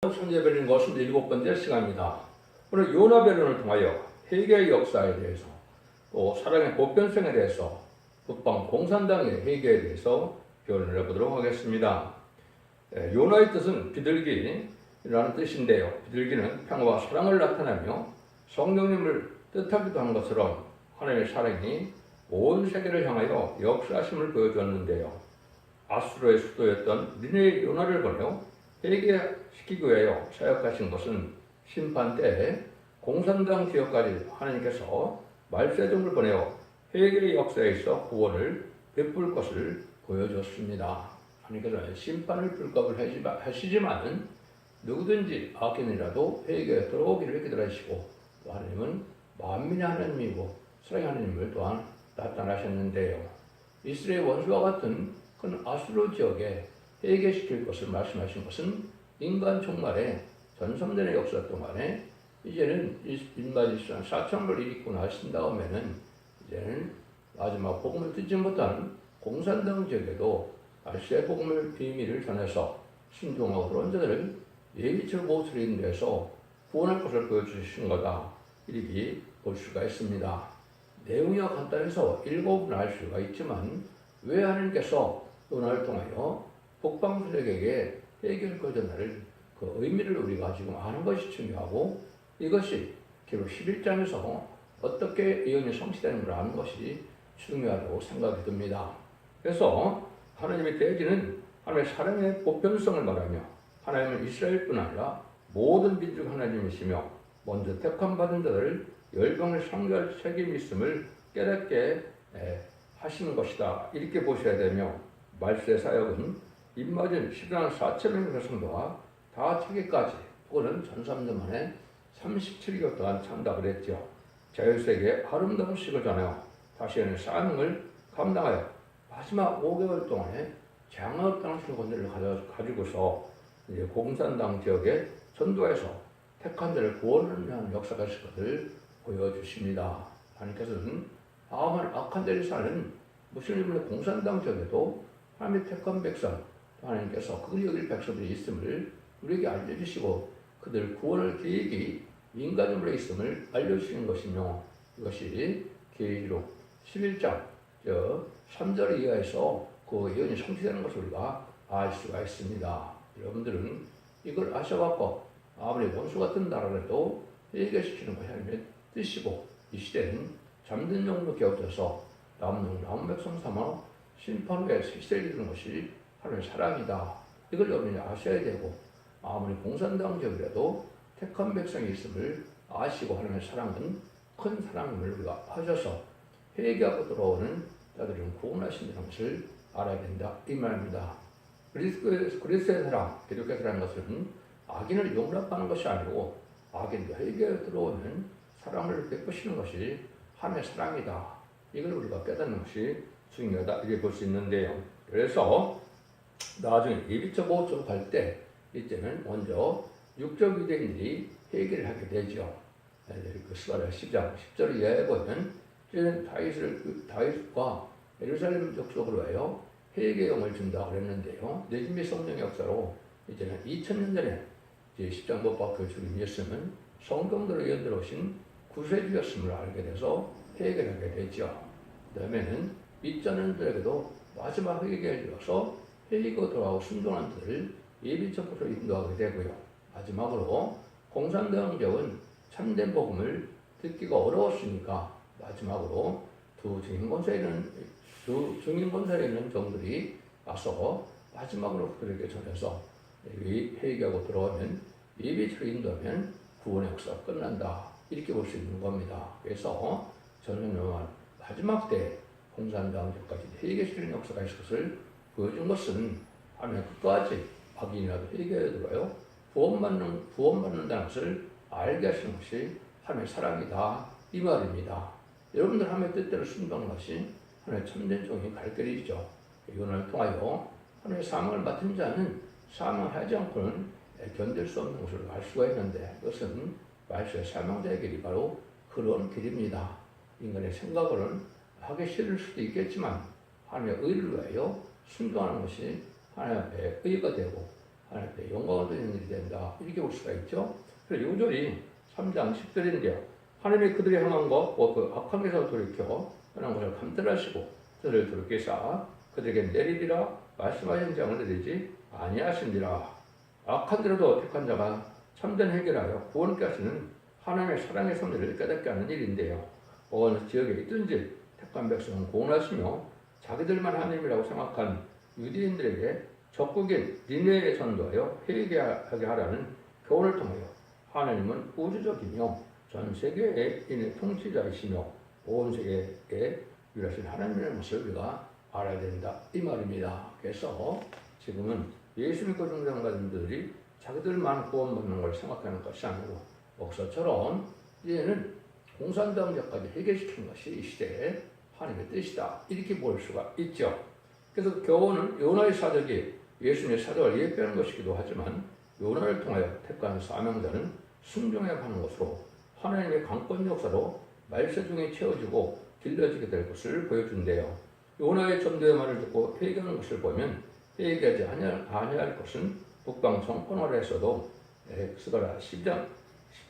천재별인 것은 7번째 시간입니다. 오늘 요나별론을 통하여 회개의 역사에 대해서 또 사랑의 보편성에 대해서 북방 공산당의 회개에 대해서 교훈을 해보도록 하겠습니다. 요나의 뜻은 비둘기라는 뜻인데요. 비둘기는 평화와 사랑을 나타내며 성령님을 뜻하기도 한 것처럼 하나님의 사랑이 온 세계를 향하여 역사심을 보여주었는데요. 아수르의 수도였던 니네의 요나를 보내어 회개시키기 위하여 사역하신 것은 심판 때에 공산당 지역까지 하나님께서 말세종을 보내어 회개의 역사에 있어 구원을 베풀 것을 보여줬습니다. 하나님께서 심판을 불법을 하시지만 누구든지 악인이라도 회개에 들어오기를 기다리시고 또 하나님은 만민의 하나님이고 사랑의 하나님을 또한 나타나셨는데요. 이스라엘 원수와 같은 큰 아수르 지역에 회개시킬 것을 말씀하신 것은 인간 종말의 전성전의 역사 동안에 이제는 인간 이스라엘 4,000을 일으키고 나신 다음에는 이제는 마지막 복음을 듣지 못한 공산당 지역에도 말세 복음의 비밀을 전해서 순종하고 그런 자들을 예비처 보호를 인도해서 구원할 것을 보여주신 거다. 이렇게 볼 수가 있습니다. 내용이 간단해서 읽어보면 알 수가 있지만 왜 하나님께서 요나를 통하여 북방 세력에게 해결 거전할 그 의미를 우리가 지금 아는 것이 중요하고 이것이 기록 11장에서 어떻게 예언이 성취되는 걸 아는 것이 중요하다고 생각이 듭니다. 그래서 하나님의 대지는 하나님의 사랑의 보편성을 말하며 하나님은 이스라엘뿐 아니라 모든 민족 하나님이시며 먼저 택함받은 자들을 열방을 상대할 책임이 있음을 깨닫게 하시는 것이다. 이렇게 보셔야 되며 말세 사역은 입맞은 10만 4천명의 성도가 다 차기까지 그거는 1300년 만에 37개월 동안 참답을 했죠. 자율세계의 아름다운 식을 전하여 다시는 사명을 감당하여 마지막 5개월 동안에 장악 당신의 권세를 가지고서 이제 공산당 지역에 전도해서 택한 자를 구원하는 역사가 있을 것을 보여주십니다. 하나님께서는 악한 자를 사는 무슬림의 공산당 지역에도 하나님의 택한 백성 하나님께서 그들이 여길 백성들이 있음을 우리에게 알려주시고 그들 구원할 계획이 인간으로 있음을 알려주시는 것이며 이것이 계시록 11장 3절 이하에서 그 예언이 성취되는 것을 우리가 알 수가 있습니다. 여러분들은 이걸 아셔갖고 아무리 원수 같은 나라라도 해결시키는 것이 하나님의 뜻이고 이 시대는 잠든 영으로 깨어져서 남은 백성 삼아 심판 후에 세세를 이루는 것이 하나님의 사랑이다. 이걸 여러분이 아셔야 되고 아무리 공산당 지역이라도 택한 백성이 있음을 아시고 하나님의 사랑은 큰 사랑임을 우리가 하셔서 회개하고 돌아오는 자들은 구원하신다는 것을 알아야 된다. 이 말입니다. 그리스도의 사랑, 기독교의 사랑인 것은 악인을 용납하는 것이 아니고 악인도 회개에 들어오는 사랑을 베푸시는 것이 하나님의 사랑이다. 이걸 우리가 깨닫는 것이 중요하다. 이렇게 볼 수 있는데요. 그래서 나중에 예비적 보호적 갈 때 이제는 먼저 육적 유대인들이 회개를 하게 되죠. 그 스바랴 10장 10절 이하에 보면 이제는 다윗과 예루살렘 족속으로 하여 회개의 영을 준다고 그랬는데요. 내진미 성령 역사로 이제는 2000년 전에 10장 못 박혀 주님 예수님은 성경대로 연들어오신 구세주였음을 알게 돼서 회개를 하게 되죠. 그 다음에는 2000년들에게도 마지막 회개를 이어서 회개고 돌아오고 순종한 자들을 예비적으로 인도하게 되고요. 마지막으로 공산당 지역은 참된 복음을 듣기가 어려웠으니까 마지막으로 두 증인본사에 있는 종들이 와서 마지막으로 그들에게 전해서 회개하고 돌아오면 예비적으로 인도하면 구원의 역사가 끝난다. 이렇게 볼 수 있는 겁니다. 그래서 저는 마지막 때 공산당 지역까지 회개시키는 역사가 있을 것을 보여준 것은 하나님 끝까지 악인이라도 회개에 들어요. 구원받는다는 것을 알게 하시는 것이 하나님의 사랑이다. 이 말입니다. 여러분들 하나님의 뜻대로 순종하는 것이 하나님의 참된 종의 갈 길이죠. 이혼을 통하여 하나님의 사명을 맡은 자는 사명하지 않고는 견딜 수 없는 것을 알 수가 있는데 그것은 말씀의 사명자의 길이 바로 그런 길입니다. 인간의 생각으로는 하기 싫을 수도 있겠지만 하나님의 의를 위하여 순종하는 것이 하나님의 의가 되고 하나님께 영광을 드리는 일이 된다. 이렇게 볼 수가 있죠. 그래서 요절이 3장 10절인데요. 하나님이 그들이 행한 것, 그 악한 데서 돌이켜 떠난 것을 감찰하시고 저를 돌이키사 그들에게 내리리라 말씀하신 장을 내리지 아니하신지라. 악한 대로도 택한 자가 참된 해결하여 구원케 하시는 하나님의 사랑의 섭리를 깨닫게 하는 일인데요. 어느 지역에 있든지 택한 백성은 고운하시며 자기들만 하나님이라고 생각한 유대인들에게 적국인 니네에 전도하여 회개하게 하라는 교훈을 통하여 하나님은 우주적이며 전 세계의 인의 통치자이시며 온 세계에 유일하신 하나님이라는 것을 우리가 알아야 된다 이 말입니다. 그래서 지금은 예수 믿고 중생받은 자들이 자기들만 구원받는 걸 생각하는 것이 아니고 목사처럼 이제는 공산당자까지 해결시키는 것이 이 시대의 하나님의 뜻이다 이렇게 볼 수가 있죠. 그래서 교훈은 요나의 사적이 예수님의 사적을 예표하는 것이기도 하지만 요나를 통하여 택한 사명자는 순종해야 하는 것으로 하나님의 강권 역사로 말세중에 채워지고 길러지게 될 것을 보여준대요. 요나의 전도의 말을 듣고 회개하는 것을 보면 회개하지 아니할 것은 북방 정권화에서도 엑스가라 10장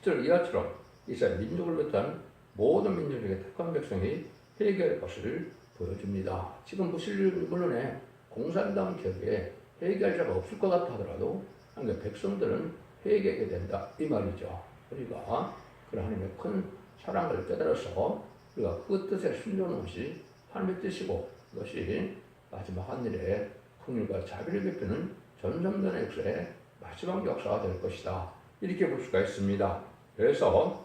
10절 이하처럼 이스라엘 민족을 비롯한 모든 민족에게 택한 백성이 회개할 것을 보여줍니다. 지금 보실 물론에 공산당 기업에 회개할 자가 없을 것 같아 하더라도 백성들은 회개하게 된다 이 말이죠. 우리가 그 하나님의 큰 사랑을 깨달아서 우리가 그 뜻에 순종하는 것이 하나님의 뜻이고 그것이 마지막 하늘에 긍휼과 자비를 베푸는 전성전의 역사의 마지막 역사가 될 것이다 이렇게 볼 수가 있습니다. 그래서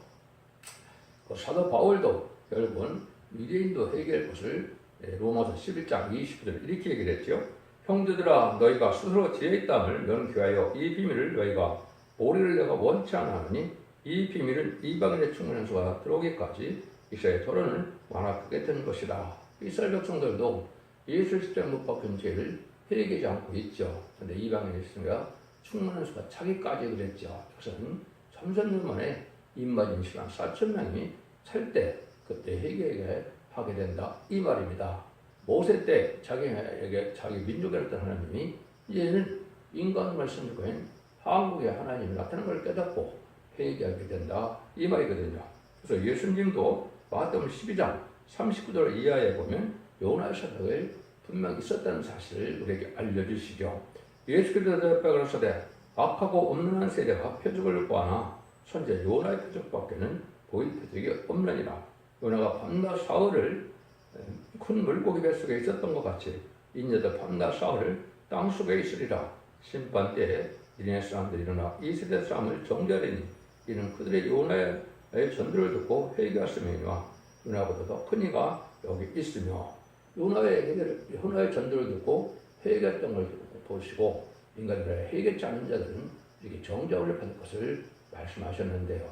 그 사도 바울도 결국은 유대인도 회개할 것을 로마서 11장 29절 이렇게 얘기를 했죠. 형제들아 너희가 스스로 지혜의 땅을 명귀하여 이 비밀을 너희가 모르를 내가 원치 않으니 이 비밀은 이방인의 충분한 수가 들어오기까지 이스라엘 토론을 완화하게 된 것이다. 이스라엘 백성들도 예수 십자가에 못 박힌 죄를 회개하지 않고 있죠. 그런데 이방인의 수가 충분한 수가 차기까지 그랬죠. 그것은 3000년 만에 입맞은 신랑 4,000명이 찰 때 그때 회개하게 하게 된다 이 말입니다. 모세 때 자기에게 자기 민족이었던 하나님이 이제는 인간을 선택한 한국의 하나님이 나타나는 걸 깨닫고 회개하게 된다 이 말이거든요. 그래서 예수님도 마태복음 12장 39절 이하에 보면 요나의 사역을 분명히 있었다는 사실을 우리에게 알려주시죠. 예수께서 대답하여 가라사대 악하고 없는 한 세대가 표적을 구하나 선제 요나의 표적밖에는 보일 표적이 없느니라. 요나가 밤낮 사흘을 큰 물고기 뱃속에 있었던 것 같이 인자도 밤낮 사흘을 땅속에 있으리라. 심판 때에 니네 사람들이 일어나 이 세대 사람을 정죄하리니 이는 그들의 요나의 전도를 듣고 회개하였음이니와 요나보다 더 큰 이가 여기 있으며 요나의 전도를 듣고 회개했던 걸 보시고 인간들의 회개치 않은 자들은 이렇게 정죄를 받을 것을 말씀하셨는데요.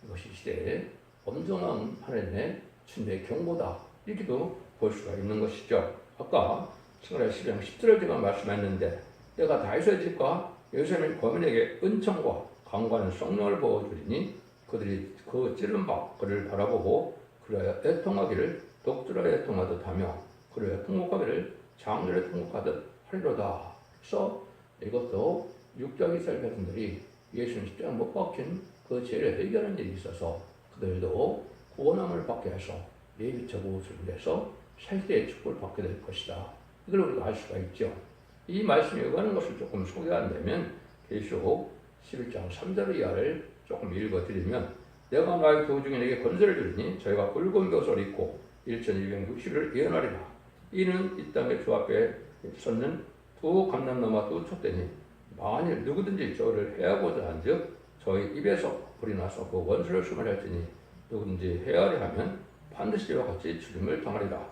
이것이 시대에 엄정한 하나님의 진리의 경고다 이렇게도 볼 수가 있는 것이죠. 아까 스가랴 12장 10절을 제가 말씀했는데 내가 다윗의 집과 예루살렘 거민에게 은총과 강구하는 성령을 보여주리니 그들이 그 찌른 바 그를 바라보고 그러하여 애통하기를 독주라에 애통하듯 하며 그러하여 통곡하기를 장들에 통곡하듯 하리로다. 그래서 이것도 육적 이스라엘 백성들이 예수님 십자가에 못 박힌 그 죄를 해결하는 일이 있어서 그들도 구원함을 받게 해서 예비처 보호를 위해서 세대의 축복을 받게 될 것이다. 이걸 우리가 알 수가 있죠. 이 말씀에 의하는 것을 조금 소개한다면 계시록 11장 3절 이하를 조금 읽어드리면 내가 나의 도중인에게 권세를 주리니 저희가 굵은 벼슬을 입고 1260을 예언하리라. 이는 이 땅의 주 앞에 섰는 두 감람나무 두 촛대니 만일 누구든지 저를 해하고자 한즉 저희 입에서 불이 나서 그 원수를 수말할지니 누구든지 해하려 하면 반드시 이와 같이 죽임을 당하리라.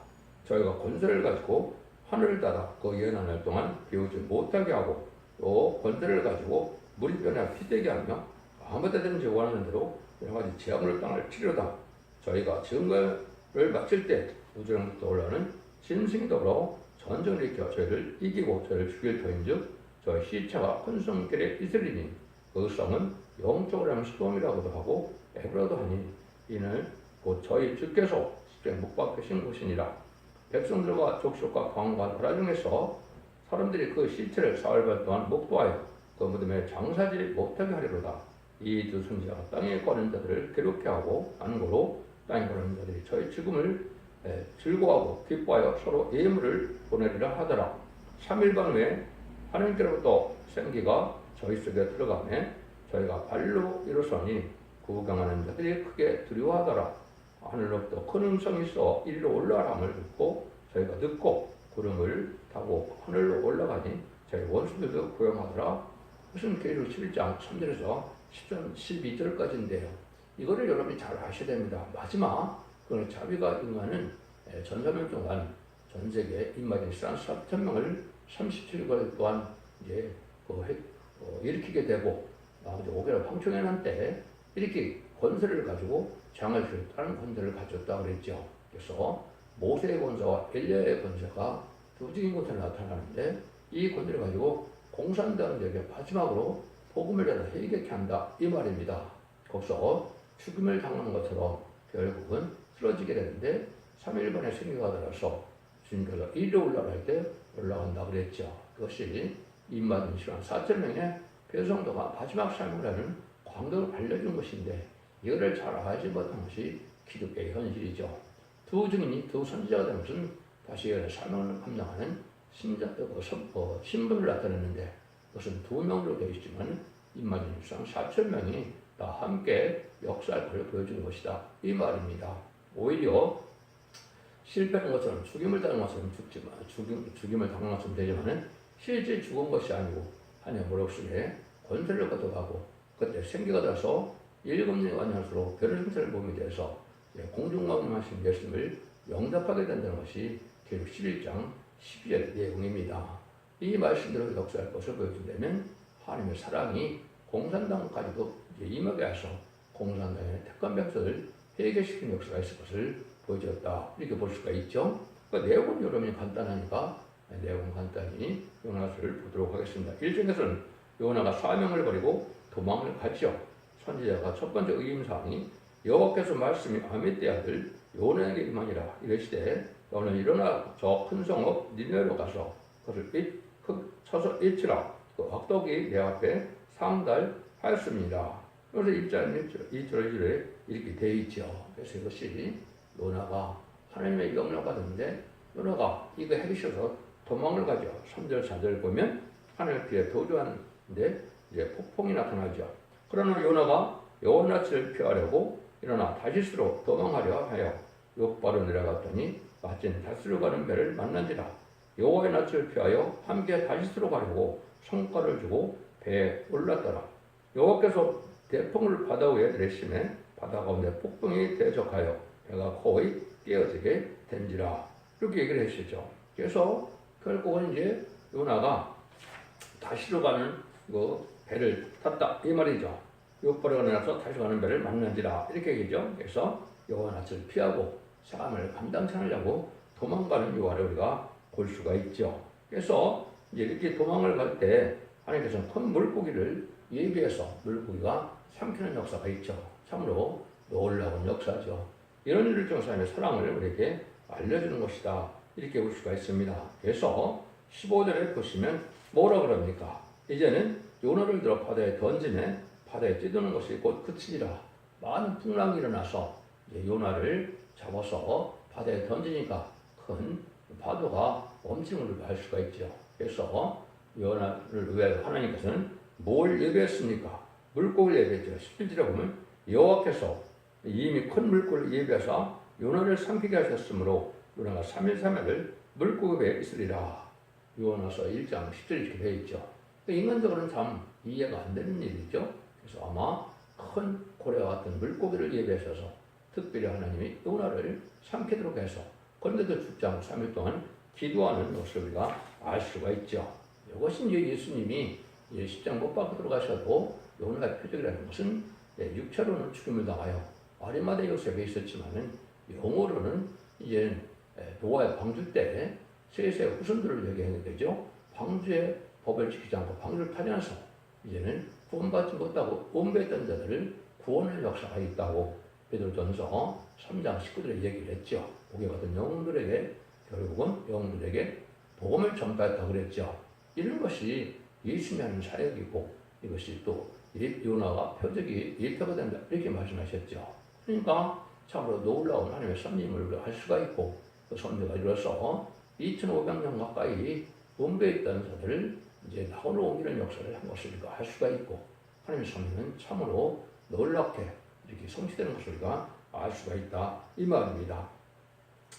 저희가 권세를 가지고 하늘을 닫아 그 예언한 날 동안 비우지 못하게 하고 또 권세를 가지고 물이 변해 피되게 하며 아무 때든지 원하는 대로 여러 가지 재앙을 당할 치료다. 저희가 증거를 마칠 때 우주로부터 올라오는 짐승이 더불어 전쟁을 일으켜 저희를 이기고 저희를 죽일 터인즉 저희 시체가 큰 성길에 있으리니 그 성은 영적으로 하면 소돔이라고도 하고 에브라도 하니 이는 곧 저희 주께서 십자가에 못 박히신 곳이니라. 백성들과 족속과 광과 나라 중에서 사람들이 그 시체를 사흘 반 동안 목도하여 그 무덤에 장사지 못하게 하리로다. 이 두 선지자가 땅에 거하는 자들을 괴롭게 하고 하는 거로 땅에 거하는 자들이 저희 죽음을 즐거워하고 기뻐하여 서로 예물을 보내리라 하더라. 3일반 후에 하나님께로부터 생기가 저희 속에 들어가매 저희가 발로 일어서니 구경하는 자들이 크게 두려워하더라. 하늘로부터 큰 음성이 있어 이리로 올라가람을 듣고 저희가 듣고 구름을 타고 하늘로 올라가니 저희 원수들도 구경하더라. 무슨 계시록 11장 3절에서 10절, 12절까지인데요. 이거를 여러분이 잘 아셔야 됩니다. 마지막 그 자비가 임하는 전사명 동안 전 세계 인마진 4,000명을 37개월 동안 이제 일으키게 되고 나머지 5개월 황충해난 때 이렇게 권세를 가지고 장을 주었다는 권세를 가졌다 그랬죠. 그래서 모세의 권세와 엘리야의 권세가 두 증인 권세가 나타나는데 이 권세를 가지고 공산당은 에게 마지막으로 복음을 전하 회개케 한다 이 말입니다. 거기서 죽음을 당하는 것처럼 결국은 쓰러지게 되는데 3일반의 생기가 들어서 주님께서 이리로 올라갈 때 올라간다 그랬죠. 그것이 임마는 시간 4,000명의 배성도가 마지막 삶을 하는 광경을 알려준 것인데 이거를 잘 알지 못한 것이 기독교의 현실이죠. 두 증인이 두 선지자가 되는 것은 다시 사명을 감당하는 신분을 나타내는데 그것은 두 명으로 되어 있지만 임마진 일상 4,000명이 다 함께 역사를 보여주는 것이다 이 말입니다. 오히려 실패하는 것처럼 죽임을 당한 것처럼 죽임을 당한 것처럼 되지만은 실제 죽은 것이 아니고 하나님의 머릿속에 권세를 거둬가고 그때 생기가 나서 7년이 완전수로 별의 생사를 몸이 돼서 공중강림하신 예수님을 영접하게 된다는 것이 계시록 11장 12절 내용입니다. 이 말씀대로 역사할 것을 보여준다면 하나님의 사랑이 공산당까지도 임하게 해서 공산당의 택한 백성을 회개시키는 역사가 있을 것을 보여줬다 이렇게 볼 수가 있죠. 그 내용은 여러분이 간단하니까 내용은 간단히 요나서를 보도록 하겠습니다. 1장에서는 요나가 사명을 버리고 도망을 갔죠. 선지자가 첫 번째 의임사항이 여호와께서 말씀이 아미떼 아들 요나에게 임하니라 이르시되 너는 일어나 저 큰 성읍 니느웨로 가서 그것을 쳐서 잃지라 그 악독이 내 앞에 상달하였습니다. 그래서 1절 2절에 이렇게 되어 있죠. 그래서 이것이 요나가 하나님의 명령을 받았는데 요나가 이거 하기 싫어서 도망을 가죠. 3절 4절 보면 하늘 뒤에 도주하는데 이제 폭풍이 나타나죠. 그러나 요나가 여호와 낯을 피하려고 일어나 다시스로 도망하려 하여 욕바로 내려갔더니 마침 다시스로 가는 배를 만난지라. 여호와의 낯을 피하여 함께 다시스로 가려고 성과를 주고 배에 올랐더라. 여호와께서 대풍을 바다 위에 내리심에 바다 가운데 폭풍이 대적하여 배가 거의 깨어지게 된지라. 이렇게 얘기를 했었죠. 그래서 결국은 이제 요나가 다시로 가는 그 배를 탔다 이 말이죠. 욕바로가 내려서 다시 가는 배를 만난지라 이렇게 얘기죠. 그래서 여호와 낯을 피하고 사람을 감당치 않으려고 도망가는 요하를 우리가 볼 수가 있죠. 그래서 이제 이렇게 도망을 갈 때 하나님께서는 큰 물고기를 예비해서 물고기가 삼키는 역사가 있죠. 참으로 놀라운 역사죠. 이런 일을 통해서 하나님의 사랑을 우리에게 알려주는 것이다 이렇게 볼 수가 있습니다. 그래서 15절에 보시면 뭐라 그럽니까? 이제는 요나를 들어 바다에 던지매 바다에 찌드는 것이 곧 그치리라. 많은 풍랑이 일어나서 이제 요나를 잡아서 바다에 던지니까 큰 파도가 멈춤을 할 수가 있죠. 그래서 요나를 위하여 하나님께서는 뭘 예배했습니까? 물고기를 예배했죠. 17절에 보면 여호와께서 이미 큰 물고기를 예배해서 요나를 삼키게 하셨으므로 요나가 3일 3일을 물고기 배에 있으리라. 요나서 1장 10절 이렇게 되어 있죠. 인간적으로는 참 이해가 안 되는 일이죠. 그래서 아마 큰 고래와 같은 물고기를 예배하셔서 특별히 하나님이 요나를 삼키도록 해서 그런데도 죽지 않고 3일 동안 기도하는 것을 우리가 알 수가 있죠. 이것이 이제 예수님이 십자가 못 박혀 들어가셔도 요나의 표적이라는 것은 육체로는 죽임을 당하여 아리마대 요셉에 있었지만은 영어로는 이제 노아의 방주 때 셋의 후손들을 얘기하는 되죠. 방주의 법을 지키지 않고 방주를 파면서 이제는 구원받지 못하고 음배했던 자들을 구원할 역사가 있다고 베드로전서 3장 19절에 얘기를 했죠. 복에 받은 영웅들에게 결국은 영웅들에게 복음을 전파했다고 그랬죠. 이런 것이 열심히 하는 사역이고 이것이 또 요나가 표적이 예표가 된다 이렇게 말씀하셨죠. 그러니까 참으로 놀라운 하나님의 섭리를 할 수가 있고 그 섭리가 이루어서 2500년 가까이 본부에 있던 자들을 이제 나홀로 옮기는 역사를 한 것을 우리가 할 수가 있고 하나님의 섭리는 참으로 놀랍게 이렇게 성취되는 것을 우리가 알 수가 있다 이 말입니다.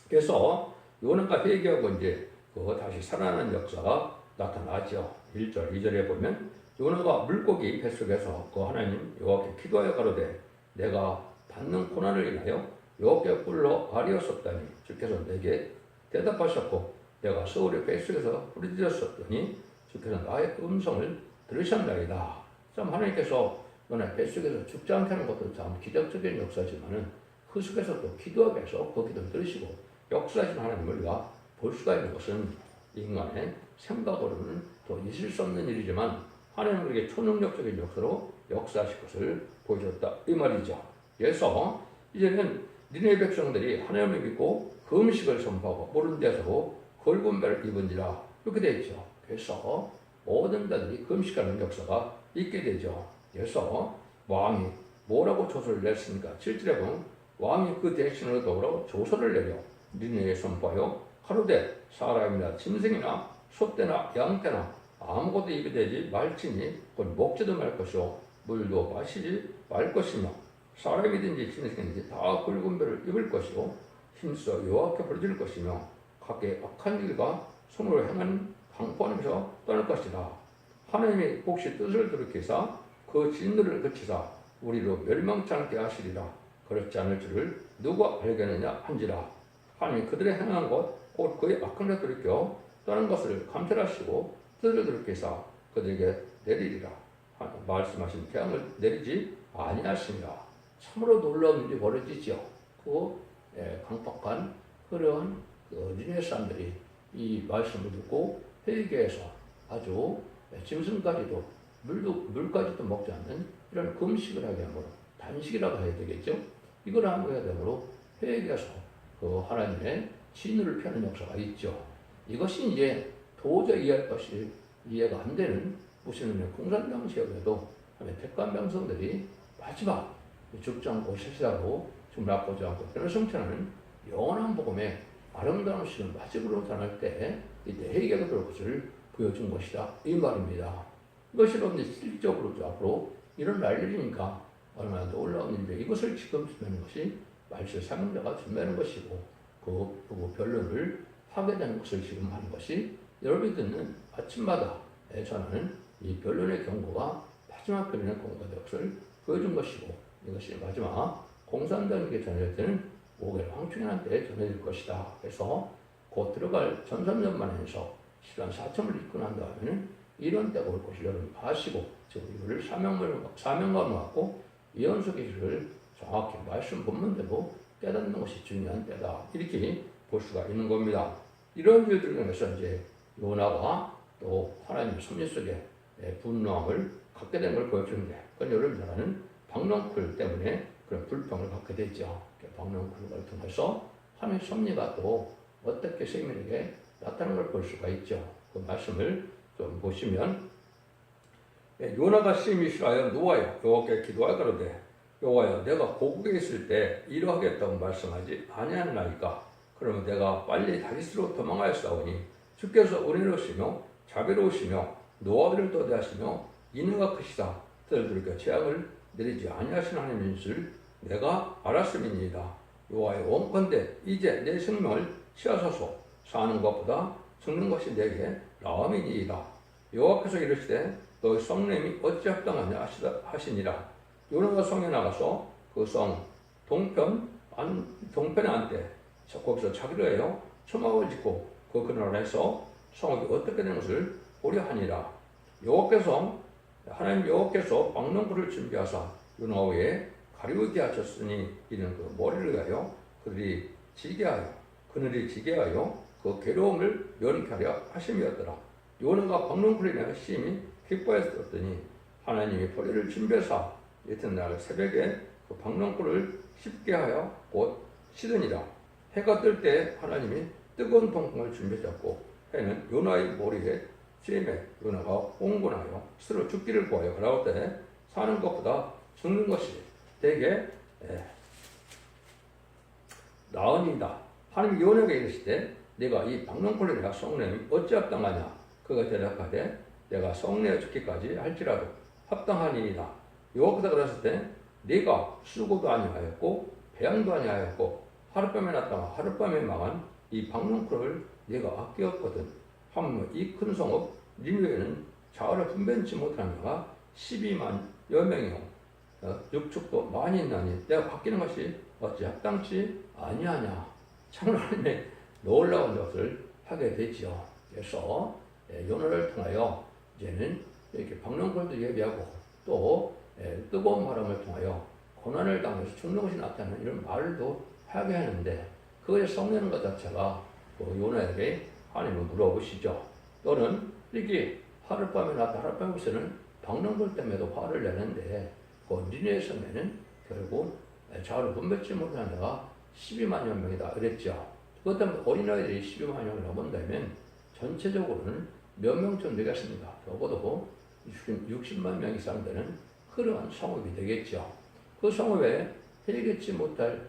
그래서 요나가 회개하고 이제 그 다시 살아나는 역사가 나타나죠. 1절, 2절에 보면 요나가 물고기 뱃속에서 그 하나님 여호와께 기도하여 가로되 내가 받는 고난을 인하여 여호와께 불러 아뢰었었다니 주께서 내게 대답하셨고 내가 서울의 뱃속에서 부르짖었더니 주께서 나의 음성을 들으셨나이다. 참 하나님께서 요나의 뱃속에서 죽지 않게 하는 것도 참 기적적인 역사지만은 그 속에서도 기도하게 해서 그 기도를 들으시고 역사하신 하나님을 우리가 볼 수가 있는 것은 인간의 생각으로는 또 있을 수 없는 일이지만 하나님은 우리에게 초능력적인 역사로 역사하실 것을 보여줬다 이 말이죠. 그래서 이제는 니네 백성들이 하나님을 믿고 그 음식을 선포하고 모른 데서 굵은 배를 입은지라 이렇게 되어 있죠. 그래서 모든 자들이 그 음식하는 역사가 있게 되죠. 그래서 왕이 뭐라고 조서를 냈습니까? 7절에 보면 왕이 그 대신으로 더불어 조서를 내려 니네에 선포하여 가로되 사람이나 짐승이나 소떼나 양떼나 아무것도 입에 대지 말지니 곧 먹지도 말 것이요 물도 마시지 말 것이며 사람이든지 짐승이든지 다 굵은 배를 입을 것이요 힘써 여호와께 부르짖을 것이며 각기 악한 일과 손으로 행한 강포하면서 떠날 것이라. 하나님이 혹시 뜻을 돌이키사 그 진노를 그치사 우리로 멸망치 않게 하시리라. 그렇지 않을 줄을 누가 알겠느냐 한지라. 하나님이 그들의 행한 것 곧 그의 악한 것을 돌이켜 떠난 것을 감찰하시고 뜻을 돌이키사 그들에게 내리리라. 말씀하신 태양을 내리지 아니하시니라. 참으로 놀라운 일이 벌어지죠. 그 강팍한 그런 니네 사람들이 이 말씀을 듣고 회개해서 아주 짐승까지도 물까지도 먹지 않는 이런 금식을 하게 함으로 단식이라고 해야 되겠죠. 이걸 하게 되므로 회개해서 그 하나님의 진노를 펴는 역사가 있죠. 이것이 이제 도저히 이해할 것이 이해가 안 되는 무신론의 공산당 지역에도 택한 백성들이 마지막 죽지 않고 실시하고 주문하고자 않고 그런 성천하는 영원한 복음의 아름다운 시를 마지막으로 전할 때 이때 회개가 될 것을 보여준 것이다 이 말입니다. 이것이 여러분들 실질적으로 앞으로 일어날 일이니까 얼마나 놀라운 일인데 이것을 지금 준비하는 것이 말씀 사명자가 준비하는 것이고 그 변론을 하게 되는 것을 지금 하는 것이 여러분이 듣는 아침마다 전하는 이 변론의 경고가 마지막 변론의 경고가 될 것을 보여준 것이고 이것이 마지막 공산당에게 전해질 때는 5개월 황충년한테 전해질 것이다. 그래서 곧 들어갈 전삼년만에서 시간 4천을 입고 난 다음에는 이런 때가 올 것을 여러분이 아시고 지금 이거를 사명감을 갖고 예언서 기술을 정확히 말씀 본문대로 깨닫는 것이 중요한 때다. 이렇게 볼 수가 있는 겁니다. 이런 일들을 통해서 이제 요나가 또 하나님의 섭리 속에 분노함을 갖게 된 걸 보여주는데 그건 여러분 잘 아는 박농쿨 때문에 그런 불평을 갖게 되죠. 박농쿨을 통해서 하나님의 섭리가 또 어떻게 세계에게 나타나는 걸 볼 수가 있죠. 그 말씀을 좀 보시면 요나가 심히 싫어하여 누워요. 여호와께 기도하여 가로되 여호와여 내가 고국에 있을 때 이러하겠다고 말씀하지 아니하나이까. 그러면 내가 빨리 다윗으로 도망하였사오니 주께서 은혜로우시며 자비로우시며 노하기를 도대하시며 인애가 크시다. 뜻을 들으켜 재앙을 내리지 아니하신 하나님인 줄 내가 알았음이니이다. 여호와여 원컨대 이제 내 생명을 취하소서. 사는 것보다 죽는 것이 내게 나음이니이다. 여호와께서 이르시되 너의 성냄이 어찌 합당하냐 하시니라. 요나가 성에 나가서 그 성 동편에 앉되 거기서 자기를 해요 초막을 짓고 그 그늘에서 성읍이 어떻게 된 것을 보려 하니라. 하나님 여호와께서 박농쿨을 준비하사 요나 위에 가리우게 하셨으니 이는 그 머리를 가여 그들이 지게 하여 그 괴로움을 면케 하려 하심이었더라. 요나가 박농쿨에 대한 심히 기뻐했었더니 하나님이 보리를 준비하사 이튿날 새벽에 그 박농쿨을 씹게 하여 곧 시드니라. 해가 뜰 때 하나님이 뜨거운 동풍을 준비하셨고 해는 요나의 머리에 시임에 요나가 공군하여 스스로 죽기를 구하여 그라올 때 사는 것보다 죽는 것이 되게 나으니이다. 하나님이 요나에게 이르시되 내가 이 박농콜레라 성내에 어찌 합당하냐. 그가 대답하되 내가 성내에 죽기까지 할지라도 합당하니이다. 여호와께서 그랬을 때 네가 수고도 아니하였고 배양도 아니하였고 하룻밤에 났다가 하룻밤에 망한 이 박농콜을 네가 아끼었거든. 하물며 이 큰 성읍 니느웨는 자아를 분별치 못하는 자가 12만여 명이요 육축도 많이 있나니 내가 바뀌는 것이 어찌 합당치 아니하냐. 참으로 하나님의 놀라운 것을 하게 되지요. 그래서 요나를 통하여 이제는 이렇게 박농골도 예비하고 또 뜨거운 바람을 통하여 고난을 당해서 죽는 것이 나타나는 이런 말도 하게 하는데 그것에 성내는 것 자체가 요나에게 하나님을 물어보시죠. 또는 이렇게 하룻밤에 났다 하룻밤에서는 박농골 때문에도 화를 내는데 그 니느웨 성에는 결국 자아를 분별치 못하는 자가 12만여 명이다 그랬죠. 그것 때문에 어린아이들이 12만여 명을 넘은다면 전체적으로는 몇 명쯤 되겠습니다. 적어도 60만 명 이상 되는 그러한 성읍이 되겠죠. 그 성읍에 회개치 못할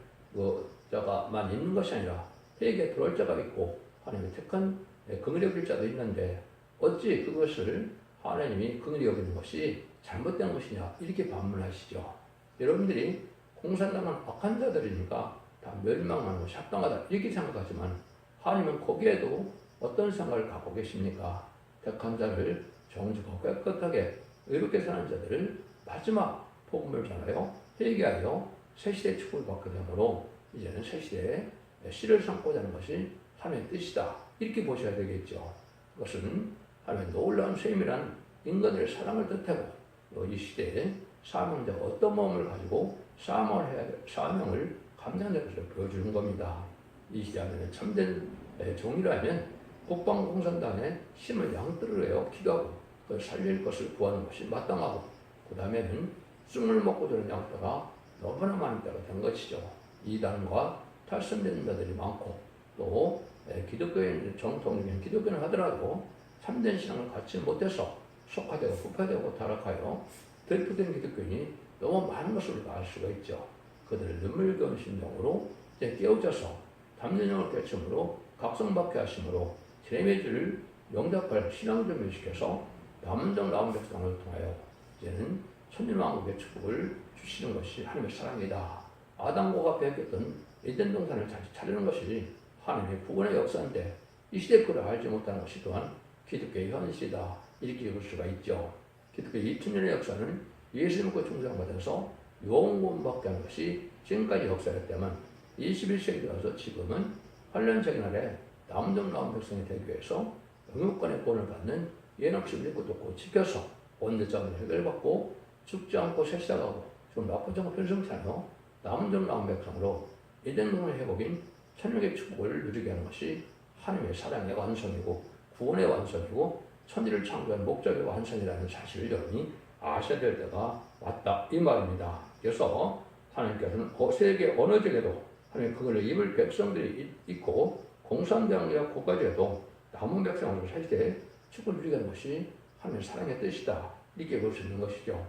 자가만 있는 것이 아니라 회개에 들어올 자가 있고 하나님이 택한 긍휼히 여길 자도 있는데 어찌 그것을 하나님이 긍휼히 여기는 것이 잘못된 것이냐 이렇게 반문하시죠. 여러분들이 공산당은 악한 자들이니까 다 멸망하는 것이 합당하다 이렇게 생각하지만 하나님은 거기에도 어떤 생각을 갖고 계십니까? 택한 자를 정직하고 깨끗하게 의롭게 사는 자들을 마지막 복음을 전하여 회개하여 새시대의 축복을 받게 되므로 이제는 새시대에 씨를 삼고자 하는 것이 하나님의 뜻이다 이렇게 보셔야 되겠죠. 그것은 하나님의 놀라운 셈이란 인간들의 사랑을 뜻하고 이 시대에 사명자가 어떤 마음을 가지고 사명을 감당하는 것을 보여주는 겁니다. 이 시대에 참된 종이라면 국방공산당의 힘을 양뜰을 기도하고 그걸 살릴 것을 구하는 것이 마땅하고 그 다음에는 쑥을 먹고 저는 양떼가 너무나 많은 때가 된 것이죠. 이단과 탈선되는 자들이 많고 또 기독교인 정통적인 기독교는 하더라도 참된 신앙을 갖지 못해서 속화되고 부패되고 타락하여 대표된 기독교인이 너무 많은 것을 알 수가 있죠. 그들을 눈물겨운 심정으로 이제 깨우쳐서 담대령을 깨침으로 각성받게 하심으로 재림의 주를 영접할 신앙을 시켜서 남은 나온 백성을 통하여 이제는 천년왕국의 축복을 주시는 것이 하나님의 사랑이다. 아담과 배웠던 에덴 동산을 다시 차리는 것이 하나님의 구원의 역사인데 이 시대에 그를 알지 못하는 것이 또한 기독교의 현실이다. 이렇게 읽을 수가 있죠. 기독교의 2000년의 역사는 예수 믿고 충성받아서 영원받게 하는 것이 지금까지 역사였다면 21세기 들어서 지금은 환란적인 날에 남은 나온 백성이 되기 위해서 영육간의 구원을 받는 예언학습을 믿고 듣고 지켜서 원죄점을 해결받고 죽지 않고 새시다가고 좀 나쁘지 않고 편성치 않아 남은 나온 백성으로 에덴 동의 회복인 천국의 축복을 누리게 하는 것이 하나님의 사랑의 완성이고 구원의 완성이고 천지를 창조한 목적의 완성이라는 사실을 여러분이 아셔야 될 때가 왔다 이 말입니다. 그래서 하나님께서는 세계 어느 쪽에도 하나님 그걸로 입을 백성들이 있고 공산당이나 국가제도 남은 백성으로 살 때 축복을 누리게 하는 것이 하나님의 사랑의 뜻이다 이렇게 볼 수 있는 것이죠.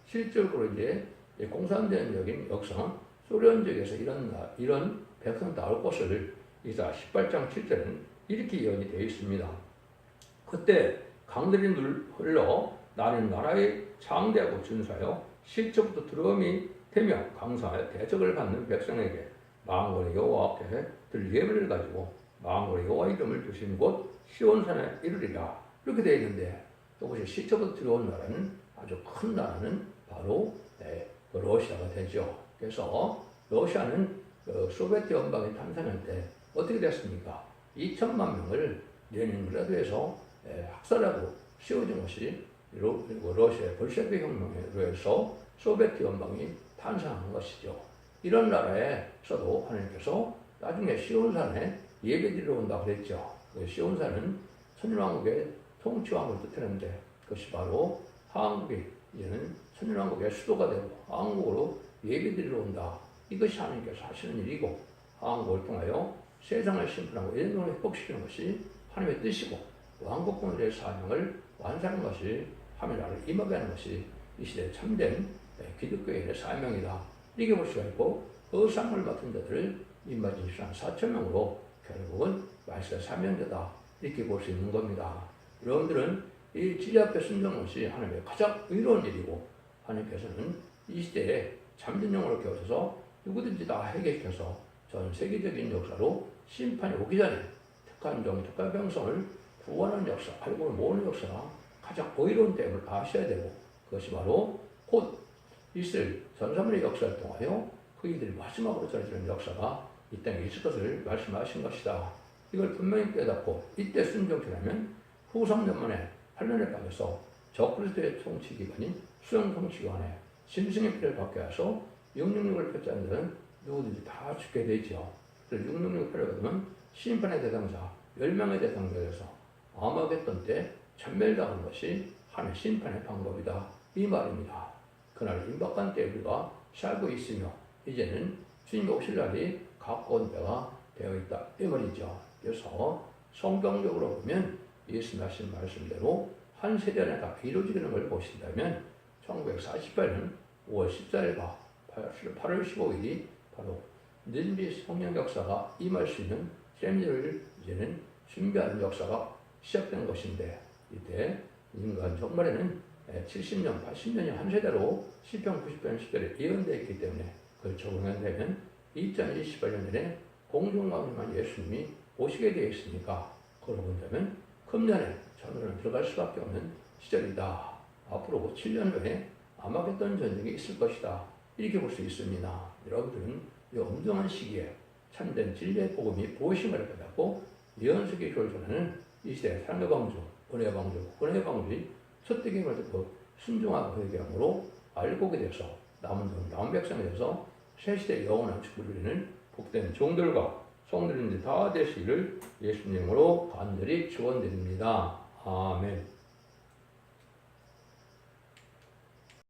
실질적으로 이제 공산당적인 역사는 소련적에서 이런 백성 나올 것을 이사 18장 7절은 이렇게 예언이 되어 있습니다. 그때 강들이 흘러 나는 나라의 창대하고 준수하여 실적부터 두려움이 되며 강성하여 대적을 받는 백성에게 만군의 여호와 앞에 들 예배를 가지고 만군의 여호와 이름을 두신 곳 시온산에 이르리라 이렇게 되어 있는데 이것이 실적부터 들어온 나라는 아주 큰 나라는 바로 러시아가 되죠. 그래서 러시아는 소비에트 연방이 탄생할 때 어떻게 됐습니까? 2천만 명을 레닌그라드에서 학살하고 씌워진 것이 러시아의 볼셰비크 혁명으로 해서 소비에트 연방이 탄생한 것이죠. 이런 나라에서도 하나님께서 나중에 시온산에 예배드리러 온다고 그랬죠. 그 시온산은 천년왕국의 통치왕국을 뜻하는데 그것이 바로 한국이 이제는 천년왕국의 수도가 되고 한국으로 예배드리러 온다. 이것이 하나님께서 하시는 일이고 한국을 통하여 세상을 심판하고 예정을 회복시키는 것이 하나님의 뜻이고 왕국권에 대해 사명을 완수하는 것이 하늘나라를 임하게 하는 것이 이 시대의 참된 기독교인의 사명이다. 이렇게 볼 수가 있고 그 사명을 맡은 자들을 임마진 4,000명으로 결국은 말세의 사명자다. 이렇게 볼 수 있는 겁니다. 여러분들은 이 진리 앞에 순종하는 것이 하나님의 가장 의로운 일이고 하나님께서는 이 시대에 참된 영혼을 깨우쳐서 누구든지 다 해결시켜서 전 세계적인 역사로 심판이 오기 전에 택한 종, 택한 병성을 구원하는 역사, 알고 모으는 역사가 가장 의로운 됨을 아셔야 되고 그것이 바로 곧 있을 전사문의 역사를 통하여 그이들이 마지막으로 전해지는 역사가 이 땅에 있을 것을 말씀하신 것이다. 이걸 분명히 깨닫고 이때 순종하면 후 3년 만에 8년의 땅에서 적그리스도의 통치기관인 수영 통치기관에 짐승의 피를 받게 하셔서 666을 펼치는 데는 누구든지 다 죽게 되죠. 그래서 666 피를 받으면 심판의 대상자, 멸망의 대상자에서 아마겟돈 때 전멸당하는 것이 하나님의 심판의 방법이다. 이 말입니다. 그날 임박한 때 우리가 살고 있으며 이제는 주님이 오실 날이 가까운 때가 되어 있다. 이 말이죠. 그래서 성경적으로 보면 예수님 하신 말씀대로 한 세대 안에 다 이루어지는 걸 보신다면 1948년 5월 14일과 8월 15일이 바로 느린비 성령 역사가 임할 수 있는 셈리를 이제는 준비하는 역사가 시작된 것인데 이때 인간 정말에는 70년, 80년이 한 세대로 시편 90편 10절에 예언되어 있기 때문에 그걸 적용한다면 2028년에 공중왕님한 예수님이 오시게 되어 있으니까 그러고 본다면 금년에 전으로 들어갈 수밖에 없는 시절이다. 앞으로 7년 후에 아마겟돈 전쟁이 있을 것이다. 이렇게 볼 수 있습니다. 여러분들은 이 엄중한 시기에 참된 진리의 복음이 보이심을 받았고 예언석의 효를 전하는 이 시대의 삶의 방주, 은혜의 방주, 은혜의 방주의 첫대기를 듣고 순종하고 회개함으로 알고 오게 돼서 남은 백성에 대해서 새시대 영원한 축복을 누리는 복된 종들과 성들인지 다 되시기를 예수님으로 간절히 축원드립니다. 아멘.